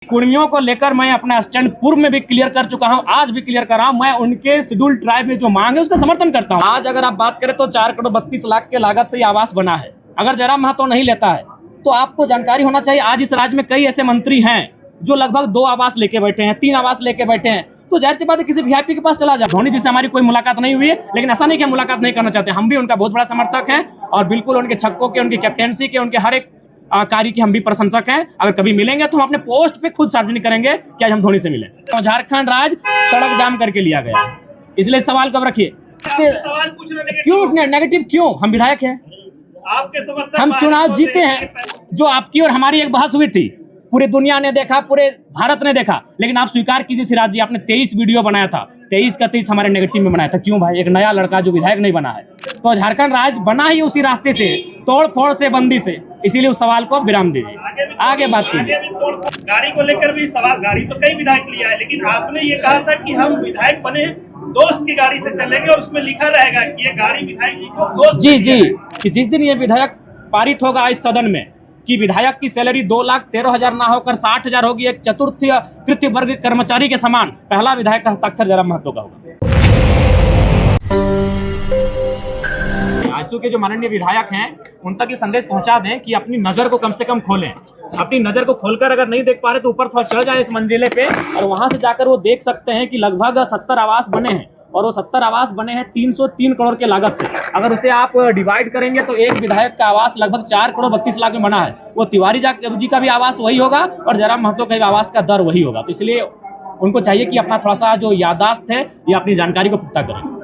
कुर्मियों को लेकर मैं अपना स्टैंड पूर्व में भी क्लियर कर चुका हूं, आज भी क्लियर कर रहा हूं। मैं उनके शेड्यूल ट्राइब में जो मांग है उसका समर्थन करता हूं। आज अगर आप बात करें तो 4,32,00,000 के लागत से ये आवास बना है। अगर जयराम महतो नहीं लेता है तो आपको जानकारी होना चाहिए, आज इस राज्य में कई ऐसे मंत्री हैं जो लगभग 2 आवास लेके बैठे हैं, 3 आवास लेके बैठे हैं। तो जाहिर सी बात है किसी वीआईपी के पास चला जाए। धोनी जी से हमारी कोई मुलाकात नहीं हुई है, लेकिन ऐसा नहीं कि हम मुलाकात नहीं करना चाहते। हम भी उनका बहुत बड़ा समर्थक हैं और बिल्कुल उनके छक्कों के, उनकी कैप्टेंसी के, उनके हर एक कार्य की हम भी प्रशंसक हैं। अगर कभी मिलेंगे तो हम अपने पोस्ट पे खुद सार्वजनिक करेंगे कि आज हम धोनी से मिले। तो झारखंड राज्य सड़क जाम करके लिया गया, इसलिए सवाल कब रखिए, सवाल पूछना क्यों नेगेटिव क्यों? हम विधायक हैं, आपके समर्थन, हम चुनाव जीते हैं। जो आपकी और हमारी एक बहस हुई थी, पूरी दुनिया ने देखा, पूरे भारत ने देखा, लेकिन आप स्वीकार कीजिए सिराज जी, आपने 23 वीडियो बनाया था, 23 का 23 हमारे नेगेटिव में बनाया था। क्यों भाई? एक नया लड़का जो विधायक नहीं बना है। तो झारखंड राज्य बना ही उसी रास्ते से, तोड़ फोड़ से, बंदी से, इसीलिए उस सवाल को विराम दीजिए, आगे बात कीजिए। गाड़ी को लेकर भी सवाल, गाड़ी तो कई विधायक लिया है, लेकिन आपने ये कहा था कि हम विधायक बने दोस्त की गाड़ी से चलेंगे और उसमें लिखा रहेगा कि ये गाड़ी विधायक जी को दोस्त। जी कि जिस दिन ये विधायक पारित होगा इस सदन में कि विधायक की सैलरी 2,13,000 ना होकर 60,000 होगी, एक चतुर्थ तृतीय वर्ग कर्मचारी के समान, पहला विधायक का हस्ताक्षर जयराम महतो का होगा। आजसू के जो माननीय विधायक हैं उन तक ये संदेश पहुंचा दें कि अपनी नजर को कम से कम खोलें। अपनी नजर को खोलकर अगर नहीं देख पा रहे तो ऊपर थोड़ा चढ़ जाए इस मंजिले पे, और वहां से जाकर वो देख सकते हैं कि लगभग 70 आवास बने हैं, और वो 70 आवास बने हैं 303 करोड़ के लागत से। अगर उसे आप डिवाइड करेंगे तो एक विधायक का आवास लगभग 4,32,00,000 में बना है। वो तिवारी जी का भी आवास वही होगा और जयराम महतो का भी आवास का दर वही होगा। तो इसलिए उनको चाहिए कि अपना थोड़ा सा जो याददाश्त है या अपनी जानकारी को पुख्ता करें।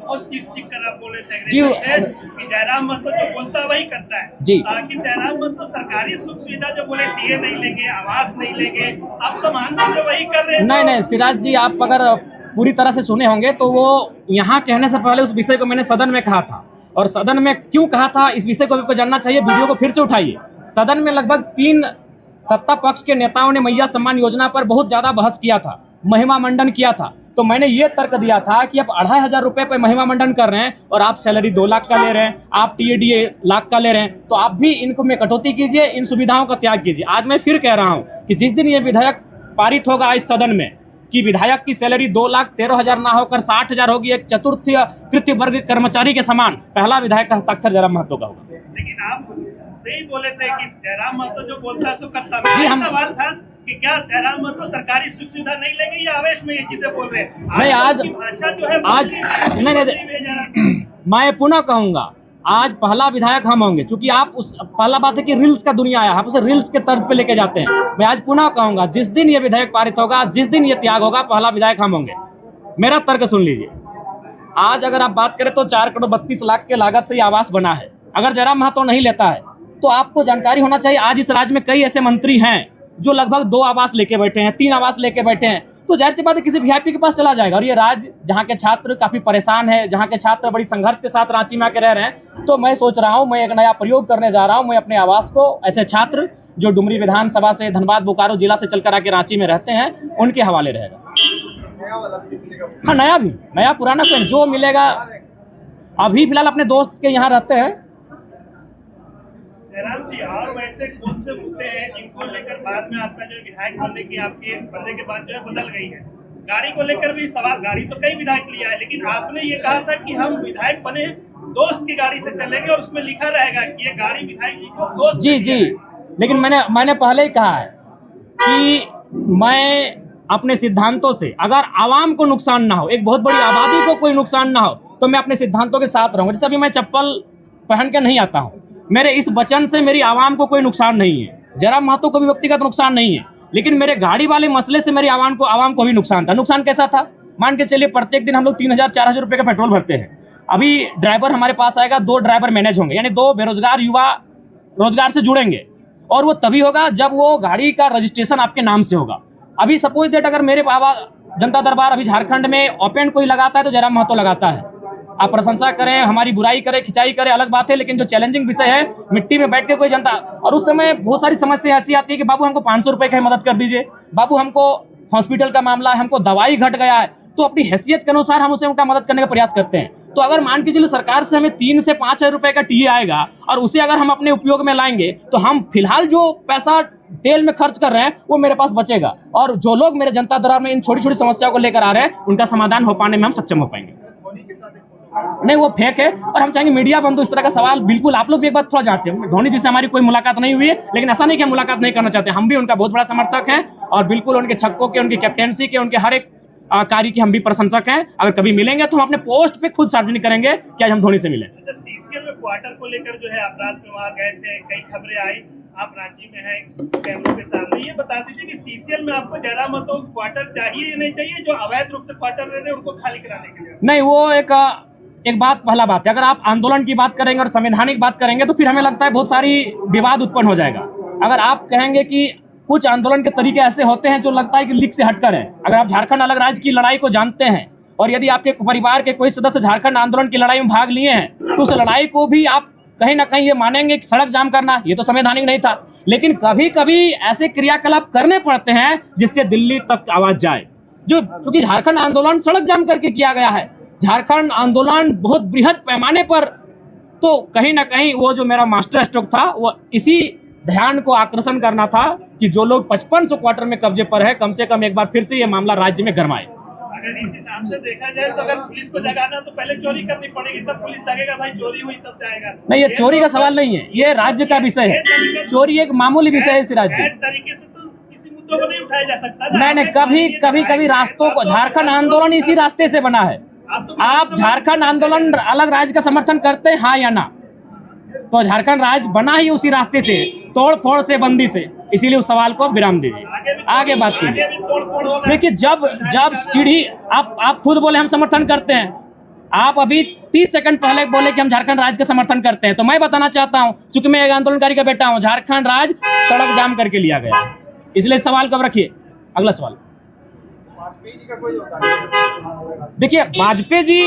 बहुत चिक कर आप बोले थे जी कि जयराम महतो जो बोलता है वही करता है जी। आखिर जयराम महतो सरकारी सुख सुविधा जो बोले डीए नहीं लेंगे, आवास नहीं लेंगे, आप तो मानते जो वही कर रहे हैं। नहीं सिराज जी, आप अगर पूरी तरह से सुने होंगे तो वो यहाँ कहने से पहले उस विषय को मैंने सदन में कहा था, और सदन में क्यों कहा था इस विषय को आपको जानना चाहिए। वीडियो को फिर से उठाइए। सदन में लगभग 3 सत्ता पक्ष के नेताओं ने मैया सम्मान योजना पर बहुत ज्यादा बहस किया था, महिमा मंडन किया था। तो मैंने ये तर्क दिया था कि आप 2,500 रुपए पर महिमा मंडन कर रहे हैं और आप सैलरी 2 लाख का ले रहे हैं, आप टीएडीए लाख का ले रहे हैं, तो आप भी इनको में कटौती कीजिए, इन सुविधाओं का त्याग कीजिए। आज मैं फिर कह रहा हूं कि जिस दिन ये विधायक पारित होगा इस सदन में कि विधायक की सैलरी 2,13,000 ना होकर 60,000 होगी, एक चतुर्थ तृतीय वर्ग कर्मचारी के समान, पहला विधायक का हस्ताक्षर जयराम महतो का होगा। लेकिन आप सही बोले थे कि जयराम महतो जो बोलता है सो करता है। जी, हम सवाल था कि क्या जयराम महतो सरकारी सुख सुविधा नहीं लेंगे या आवेश में ये चीजें बोल रहे हैं? नहीं, आज भाषा जो है आज नहीं, मैं पुनः कहूंगा, आज पहला विधायक हम होंगे, क्योंकि आप उस पहला बात है कि रील्स का दुनिया आया, आप उसे रील्स के तर्ज पे लेके जाते हैं। मैं आज पुनः कहूंगा, जिस दिन ये विधायक पारित होगा, जिस दिन ये त्याग होगा, पहला विधायक हम होंगे। मेरा तर्क सुन लीजिए। आज अगर आप बात करें तो 4,32,00,000 के लागत से ये आवास बना है। अगर जयराम महतो नहीं लेता है तो आपको जानकारी होना चाहिए, आज इस राज्य में कई ऐसे मंत्री हैं जो लगभग 2 आवास लेके बैठे हैं, 3 आवास लेके बैठे हैं। तो जाहिर सी बात है किसी वीआईपी के पास चला जाएगा। और ये राज्य जहाँ के छात्र काफी परेशान है, जहाँ के छात्र बड़ी संघर्ष के साथ रांची में आके रह रहे हैं, तो मैं सोच रहा हूँ, मैं एक नया प्रयोग करने जा रहा हूँ। मैं अपने आवास को ऐसे छात्र जो डुमरी विधानसभा से, धनबाद बोकारो जिला से चलकर आके रांची में रहते हैं, उनके हवाले रहेगा। हाँ, नया पुराना कोई जो मिलेगा। अभी फिलहाल अपने दोस्त के यहाँ रहते हैं। जयराम जी, और वैसे कौन से मुद्दे हैं जिनको लेकर बाद में आपका जो विधायक बनने की आपके बनने के बाद जो है बदल गई है? गाड़ी को लेकर भी सवाल, गाड़ी तो कई विधायक लिया है, लेकिन आपने ये कहा था कि हम विधायक बने दोस्त की गाड़ी से चलेंगे और उसमें लिखा रहेगा कि ये गाड़ी विधायक जी को दोस्त। जी लेकिन मैंने पहले ही कहा है कि मैं अपने सिद्धांतों से, अगर आवाम को नुकसान ना हो, एक बहुत बड़ी आबादी को कोई नुकसान ना हो, तो मैं अपने सिद्धांतों के साथ रहूंगा। जैसे अभी मैं चप्पल पहन के नहीं आता हूँ, मेरे इस वचन से मेरी आवाम को कोई नुकसान नहीं है, जयराम महतो को भी व्यक्तिगत नुकसान नहीं है, लेकिन मेरे गाड़ी वाले मसले से मेरी आवाम को भी नुकसान था। नुकसान कैसा था? मान के चलिए प्रत्येक दिन हम लोग 3,000-4,000 रुपये का पेट्रोल भरते हैं। अभी ड्राइवर हमारे पास आएगा, 2 ड्राइवर मैनेज होंगे, यानी 2 बेरोजगार युवा रोजगार से जुड़ेंगे, और वो तभी होगा जब वो गाड़ी का रजिस्ट्रेशन आपके नाम से होगा। अभी सपोज दैट अगर मेरे जनता दरबार अभी झारखंड में ओपन कोई लगाता है तो जयराम महतो लगाता है। आप प्रशंसा करें, हमारी बुराई करें, खिंचाई करें, अलग बात है, लेकिन जो चैलेंजिंग विषय है, मिट्टी में बैठ के कोई जनता, और उस समय बहुत सारी समस्या ऐसी आती है कि बाबू हमको 500 रुपये की मदद कर दीजिए, बाबू हमको हॉस्पिटल का मामला है, हमको दवाई घट गया है, तो अपनी हैसियत के अनुसार हम उसे उनका मदद करने का प्रयास करते हैं। तो अगर मान के चलिए सरकार से हमें 3 से 5 हज़ार रुपए का टीए आएगा और उसे अगर हम अपने उपयोग में लाएंगे तो हम फिलहाल जो पैसा तेल में खर्च कर रहे हैं वो मेरे पास बचेगा, और जो लोग मेरे जनता दरबार में इन छोटी छोटी समस्याओं को लेकर आ रहे हैं उनका समाधान हो पाने में हम सक्षम हो पाएंगे। नहीं, वो फेक है, और हम चाहेंगे मीडिया बंधु इस तरह का सवाल बिल्कुल आप लोग भी एक बात थोड़ा जांचें। धोनी जी से हमारी कोई मुलाकात नहीं हुई है, लेकिन ऐसा नहीं कि हम मुलाकात नहीं करना चाहते, हम भी उनका बहुत बड़ा समर्थक हैं और बिल्कुल उनके छक्कों के, उनकी कैप्टेंसी के, उनके हर एक कार्य की हम भी प्रशंसक हैं। अगर कभी मिलेंगे तो हम अपने पोस्ट पे खुद सार्वजनिक करेंगे कि आज हम धोनी से मिले। अच्छा, सीसीएल में क्वार्टर को लेकर जो है अपराध में वहाँ गए थे, कई खबरें आई, आप रांची में हैं कैमरों के सामने, ये बता दीजिए कि सीसीएल में आपको जरा मतों क्वार्टर चाहिए या नहीं चाहिए, जो अवैध रूप से क्वार्टर रह रहे हैं उनको खाली कराने के लिए? नहीं, वो एक बात, पहला बात है, अगर आप आंदोलन की बात करेंगे और संवैधानिक बात करेंगे तो फिर हमें लगता है बहुत सारी विवाद उत्पन्न हो जाएगा। अगर आप कहेंगे कि कुछ आंदोलन के तरीके ऐसे होते हैं जो लगता है कि लीक से हटकर है, अगर आप झारखंड अलग राज्य की लड़ाई को जानते हैं और यदि आपके परिवार के कोई सदस्य झारखंड आंदोलन की लड़ाई में भाग लिए हैं तो उस लड़ाई को भी आप कहीं ना कहीं ये मानेंगे कि सड़क जाम करना ये तो संवैधानिक नहीं था, लेकिन कभी कभी ऐसे क्रियाकलाप करने पड़ते हैं जिससे दिल्ली तक आवाज जाए। जो चूंकि झारखंड आंदोलन सड़क जाम करके किया गया है, झारखंड आंदोलन बहुत बृहद पैमाने पर, तो कहीं ना कहीं वो जो मेरा मास्टर स्ट्रोक था वो इसी ध्यान को आकर्षण करना था कि जो लोग 5500 क्वार्टर में कब्जे पर है कम से कम एक बार फिर से ये मामला राज्य में गरमाए। अगर इस हिसाब से देखा जाए तो अगर पुलिस को जगाना तो पहले चोरी करनी पड़ेगी, तब पुलिस जगेगा, भाई चोरी हुई तब जाएगा। नहीं, ये चोरी का सवाल नहीं है, ये राज्य का विषय है। चोरी एक मामूली विषय है इस राज्य। तरीके से तो किसी मुद्दों को नहीं उठाया जा सकता। मैंने कभी रास्तों को, झारखंड आंदोलन इसी रास्ते से बना है। आप झारखंड आंदोलन अलग राज्य का समर्थन करते हैं, हाँ या ना? तो झारखंड राज्य बना ही उसी रास्ते से, तोड़ फोड़ से, बंदी से, इसीलिए उस सवाल को विराम दीजिए, आगे बात कीजिए। देखिए, जब सीढ़ी आप खुद बोले हम समर्थन करते हैं, आप अभी 30 सेकंड पहले बोले कि हम झारखंड राज्य का समर्थन करते हैं, तो मैं बताना चाहता हूं, चूंकि मैं एक आंदोलनकारी का बेटा हूं, झारखंड राज्य सड़क जाम करके लिया गया, इसलिए सवाल कब रखिए। अगला सवाल, देखिए वाजपेयी जी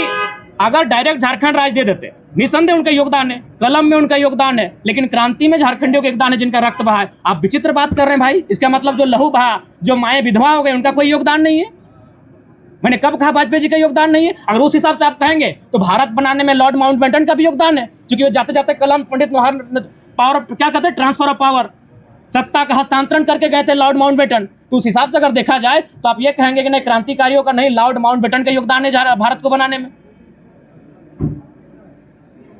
अगर डायरेक्ट झारखंड राज्य दे देते, निसंदेह उनका योगदान है, कलम में उनका योगदान है, लेकिन क्रांति में झारखंडियों का योगदान है जिनका रक्त बहा है। आप विचित्र बात कर रहे हैं भाई, इसका मतलब जो लहू बहा, जो माएँ विधवा हो गए, उनका कोई योगदान नहीं है? मैंने कब कहा वाजपेयी जी का योगदान नहीं है? अगर उस हिसाब से आप कहेंगे तो भारत बनाने में लॉर्ड माउंटबेटन का भी योगदान है, क्योंकि वो जाते जाते कलम पंडित पावर ऑफ, क्या कहते हैं, ट्रांसफर ऑफ पावर, सत्ता का हस्तांतरण करके गए थे लॉर्ड माउंटबेटन। तो उस हिसाब से अगर देखा जाए तो आप ये कहेंगे कि नहीं, क्रांतिकारियों का नहीं, लॉर्ड माउंटबेटन का योगदान है भारत को बनाने में।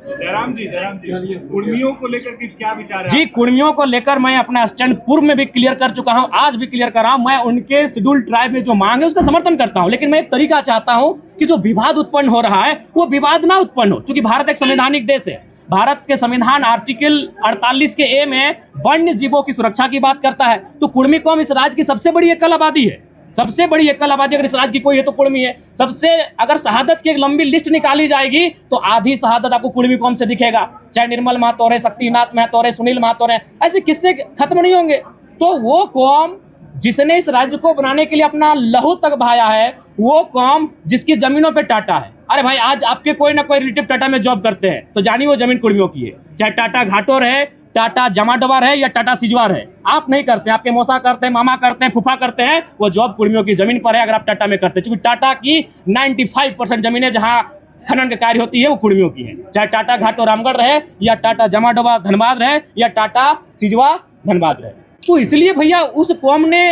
जयराम जी, कुर्मियों को लेकर के क्या विचार है? जी, कुर्मियों को लेकर मैं अपना स्टैंड पूर्व में भी क्लियर कर चुका हूं, आज भी क्लियर कर रहा हूं। मैं उनके शेड्यूल ट्राइब में जो मांग है उसका समर्थन करता हूं, लेकिन मैं एक तरीका चाहता हूं कि जो विवाद उत्पन्न हो रहा है वो विवाद ना उत्पन्न हो, क्योंकि भारत एक संवैधानिक देश है। भारत के संविधान आर्टिकल 48 के ए में वन्य जीवों की सुरक्षा की बात करता है। तो कुर्मी कौम इस राज्य की सबसे बड़ी एकल आबादी है, सबसे बड़ी एकल आबादी अगर इस राज्य की कोई है तो कुर्मी है। सबसे, अगर शहादत की एक लंबी लिस्ट निकाली जाएगी तो आधी शहादत आपको कुर्मी कौम से दिखेगा, चाहे निर्मल महतो रहे, शक्तिनाथ महतो रहे, सुनील महतो रहे, ऐसे किस्से खत्म नहीं होंगे। तो वो कौम जिसने इस राज्य को बनाने के लिए अपना लहू तक बहाया है, वो कौम जिसकी जमीनों पे टाटा है। अरे भाई, आज आपके कोई ना कोई रिलेटिव टाटा में जॉब करते हैं तो जानिए वो जमीन कुर्मियों की है, चाहे टाटा घाटोर है, टाटा जमाडोबार है या टाटा सिजवार है। आप नहीं करते, आपके मौसा करते हैं, मामा करते हैं, फूफा करते हैं, वो जॉब कुर्मियों की जमीन पर है अगर आप टाटा में करते हैं। क्योंकि टाटा की 95% जमीनें जहां खनन का कार्य होती है वो कुर्मियों की है, चाहे टाटा घाटो रामगढ़ रहे या टाटा जमाडोबा धनबाद रहे या टाटा सिजवा धनबाद रहे। तो इसलिए भैया उस कौम ने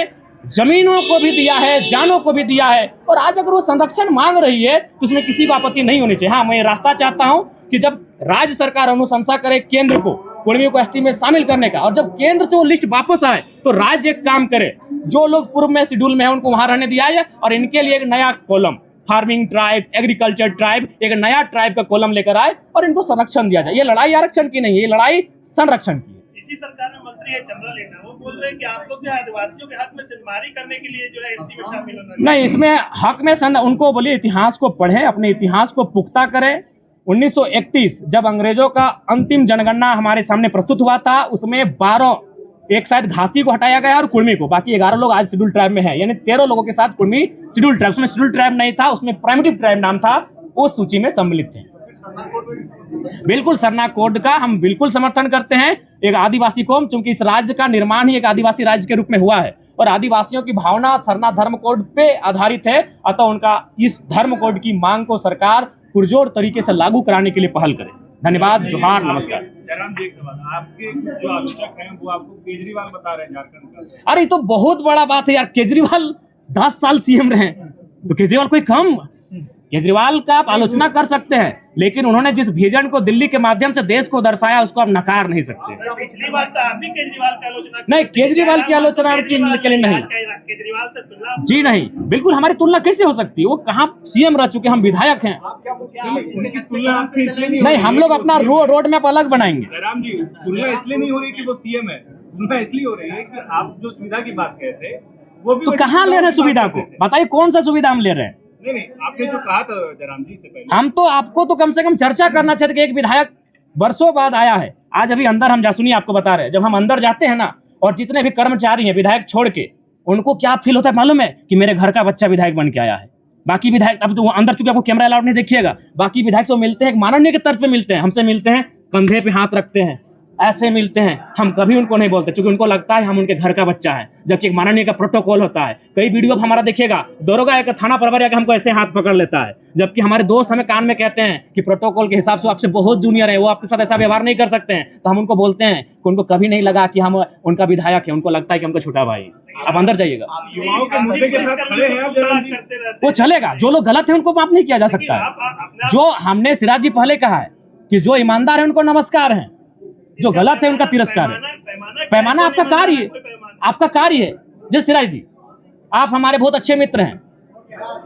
जमीनों को भी दिया है, जानों को भी दिया है, और आज अगर वो संरक्षण मांग रही है तो उसमें किसी को आपत्ति नहीं होनी चाहिए। हाँ, मैं रास्ता चाहता हूं कि जब राज्य सरकार अनुशंसा करे केंद्र को कुर्मियों को एसटी में शामिल करने का, और जब केंद्र से वो लिस्ट वापस आए तो राज्य एक काम करे, जो लोग पूर्व में शेड्यूल में है उनको वहां रहने दिया है, और इनके लिए एक नया column, farming tribe, agriculture tribe, एक नया ट्राइब का कॉलम लेकर आए और इनको संरक्षण दिया जाए। ये लड़ाई आरक्षण की नहीं है, ये लड़ाई संरक्षण की है। इसी सरकार में मंत्री है चंद्रा लेना, वो बोल रहे हैं कि आप लोग जो आदिवासियों के हक में सिंधमारी करने के लिए जो है एसटी में शामिल होना नहीं, इसमें हक में उनको बोलिए इतिहास को पढ़े, अपने इतिहास को पुख्ता करें। 1931 जब अंग्रेजों का अंतिम जनगणना हमारे सामने प्रस्तुत हुआ था, उसमें 12, एक शायद घासी को हटाया गया और कुर्मी को, बाकी 11 लोग आज शेड्यूल ट्राइब में है, यानी 13 लोगों के साथ कुर्मी शेड्यूल ट्राइब, उसमें शेड्यूल ट्राइब नहीं था, उसमें प्राइमेटिव ट्राइब नाम था, उस सूची में सम्मिलित थे। बिल्कुल, सरना कोड का हम बिल्कुल समर्थन करते हैं। एक आदिवासी कौम, चूंकि इस राज्य का निर्माण ही एक आदिवासी राज्य के रूप में हुआ है, और आदिवासियों की भावना सरना धर्म कोड पे आधारित है, अतः उनका इस धर्म कोड की मांग को सरकार पुरजोर तरीके से लागू कराने के लिए पहल करे। धन्यवाद, जोहार, नमस्कार। जयराम जी, एक सवाल, आपके जो आलोचक हैं वो आपको केजरीवाल बता रहे हैं झारखंड का। अरे ये तो बहुत बड़ा बात है यार, केजरीवाल 10 साल सीएम रहे, तो केजरीवाल कोई कम? केजरीवाल का आप आलोचना कर सकते हैं, लेकिन उन्होंने जिस विजन को दिल्ली के माध्यम से देश को दर्शाया उसको आप नकार नहीं सकते। पिछली बार तो आप भी केजरीवाल की आलोचना नहीं, केजरीवाल की आलोचना के लिए नहीं, केजरीवाल से तुलना जी नहीं, बिल्कुल हमारी तुलना कैसे हो सकती है? वो कहाँ सीएम रह चुके, हम विधायक हैं। उनकी तुलना आपसे इसलिए नहीं, हम लोग अपना रोड मैप अलग बनाएंगे। जयराम जी, तुलना इसलिए नहीं हो रही कि वो सीएम है, तुलना इसलिए हो रही है कि आप जो सुविधा की बात कह रहे थे वो भी तो कहाँ ले रहे हैं सुविधा को? बताइए कौन सा सुविधा हम ले रहे हैं? नहीं, आपने जो कहा था जयराम जी से पहले, हम तो आपको तो कम से कम चर्चा करना चाहिए कि एक विधायक वर्षों बाद आया है। आज अभी अंदर हम सुनिए आपको बता रहे हैं, जब हम अंदर जाते हैं ना, और जितने भी कर्मचारी हैं विधायक छोड़ के, उनको क्या फील होता है मालूम है? कि मेरे घर का बच्चा विधायक बन के आया है। बाकी विधायक, अब तो अंदर चूंकि आपको कैमरा अलाउड नहीं, देखिएगा, बाकी विधायक से मिलते हैं माननीय के तर्ज पे मिलते हैं, हमसे मिलते हैं कंधे पे हाथ रखते हैं, ऐसे मिलते हैं। हम कभी उनको नहीं बोलते क्योंकि उनको लगता है हम उनके घर का बच्चा है, जबकि एक माननीय का प्रोटोकॉल होता है। कई वीडियो हमारा देखिएगा, दरोगा एक थाना प्रभारी आके हमको ऐसे हाथ पकड़ लेता है, जबकि हमारे दोस्त हमें कान में कहते हैं कि प्रोटोकॉल के हिसाब से आपसे बहुत जूनियर है, वो आपके साथ ऐसा व्यवहार नहीं कर सकते हैं। तो हम उनको बोलते हैं कि उनको कभी नहीं लगा कि हम उनका विधायक है, उनको लगता है कि हमको छोटा भाई। आप अंदर जाइएगा, युवाओं के मुद्दे के साथ खड़े हैं आप जयराम जी। वो चलेगा। जो लोग गलत है उनको माफ नहीं किया जा सकता है। जो हमने सिराज जी पहले कहा है कि जो ईमानदार है उनको नमस्कार है, जो गलत है उनका तिरस्कार है। पैमाना आपका कार्य है, आपका कार्य है। जिस सिराज जी, आप हमारे बहुत अच्छे मित्र हैं,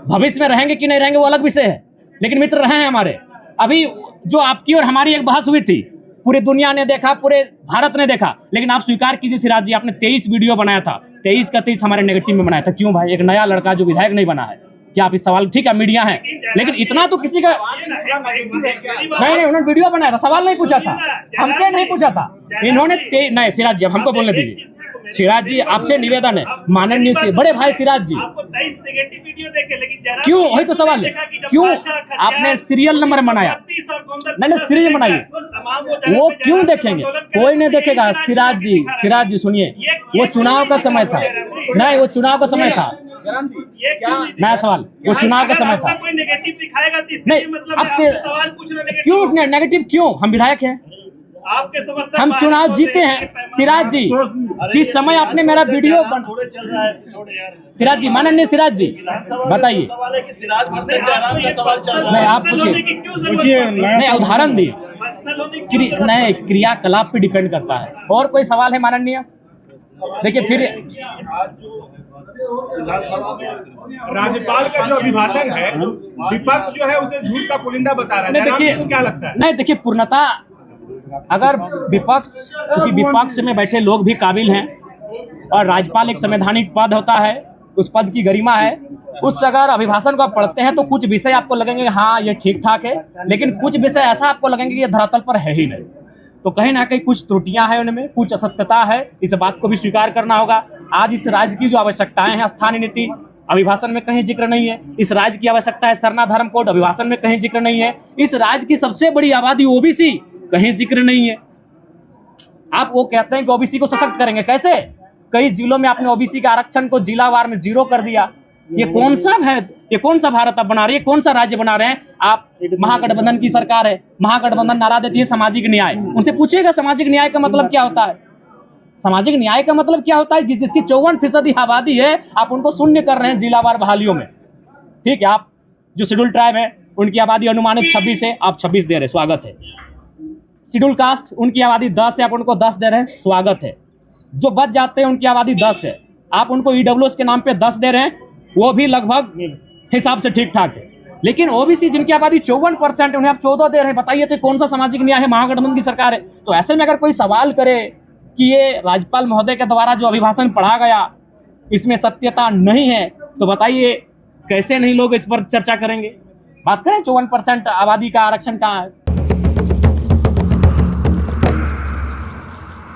भविष्य में रहेंगे कि नहीं रहेंगे वो अलग विषय है, लेकिन मित्र रहे हैं हमारे। अभी जो आपकी और हमारी एक बहस हुई थी, पूरी दुनिया ने देखा, पूरे भारत ने देखा, लेकिन आप स्वीकार कीजिए सिराज जी, आपने 23 वीडियो बनाया था, 23 का 23 हमारे नेगेटिव में बनाया था। क्यों भाई? एक नया लड़का जो विधायक नहीं बना है, क्या आप इस सवाल, ठीक है मीडिया है, लेकिन इतना तो किसी का नहीं, उन्होंने वीडियो बनाया था, सवाल नहीं पूछा था, हमसे नहीं पूछा था इन्होंने। नहीं सिराज जी, अब हमको बोलने दीजिए। सिराज जी, आपसे निवेदन है, माननीय से बड़े भाई सिराज जी, क्यों? वही तो सवाल है, क्यों आपने सीरियल नंबर बनाया? नहीं, सीरियल बनाइए, वो क्यों देखेंगे? कोई नहीं देखेगा। सिराज जी सुनिए, वो चुनाव का समय था, नहीं वो चुनाव का समय था, नया सवाल, वो चुनाव का समय था। नहीं, अब क्यों नेगेटिव क्यों? हम विधायक हैं, हम चुनाव जीते हैं। सिराज जी, जिस समय आपने मेरा वीडियो सिराज जी, माननीय सिराज जी बताइए, नहीं आप पूछिए, नहीं उदाहरण दी, नहीं क्रियाकलाप पे डिपेंड करता है। और कोई सवाल है माननीय? देखिए फिर राज्यपाल का जो अभिभाषण है, विपक्ष जो है उसे झूठ का पुलिंदा बता रहा है। देखिए क्या लगता है? नहीं देखिए, पूर्णता अगर विपक्ष, क्योंकि विपक्ष में बैठे लोग भी काबिल हैं, और राज्यपाल एक संवैधानिक पद होता है, उस पद की गरिमा है। उस अगर अभिभाषण को आप पढ़ते हैं तो कुछ विषय आपको लगेंगे हाँ ये ठीक ठाक है, लेकिन कुछ विषय ऐसा आपको लगेंगे कि ये धरातल पर है ही नहीं। तो कहीं ना कहीं कुछ त्रुटियां हैं उनमें, कुछ असत्यता है, इस बात को भी स्वीकार करना होगा। आज इस राज्य की जो आवश्यकताएं हैं, स्थानीय नीति अभिभाषण में कहीं जिक्र नहीं है। इस राज्य की आवश्यकता है सरना धर्म कोड, अभिभाषण में कहीं जिक्र नहीं है। इस राज्य की सबसे बड़ी आबादी ओबीसी, कहीं जिक्र नहीं है। आप वो कहते हैं कि ओबीसी को सशक्त करेंगे, कैसे? कई जिलों में आपने ओबीसी के आरक्षण को जिलावार में 0 कर दिया। ये कौन सा है? ये कौन सा भारत आप बना रहे हैं? कौन सा राज्य बना रहे हैं आप? महागठबंधन की सरकार है, महागठबंधन नारा देती है सामाजिक न्याय। उनसे पूछिएगा सामाजिक न्याय का मतलब क्या होता है? सामाजिक न्याय का मतलब क्या होता है? जिसकी 54% आबादी है, आप उनको शून्य कर रहे हैं जिलावार बहालियों में। ठीक है, आप जो शेड्यूल ट्राइब है उनकी आबादी अनुमानित 26 है, आप 26 दे रहे, स्वागत है। शेड्यूल कास्ट उनकी आबादी 10 है, आप उनको 10 दे रहे हैं, स्वागत है। जो बच जाते हैं उनकी आबादी 10 है, आप उनको ईडब्ल्यूएस के नाम पे 10 दे रहे हैं, वो भी लगभग हिसाब से ठीक ठाक है। लेकिन ओबीसी जिनकी आबादी 54% है, उन्हें आप 14 दे रहे हैं। बताइए तो कौन सा सामाजिक न्याय है? महागठबंधन की सरकार है। तो ऐसे में अगर कोई सवाल करे कि ये राज्यपाल महोदय के द्वारा जो अभिभाषण पढ़ा गया इसमें सत्यता नहीं है, तो बताइए कैसे नहीं लोग इस पर चर्चा करेंगे? बात करें 54% आबादी का आरक्षण कहाँ है?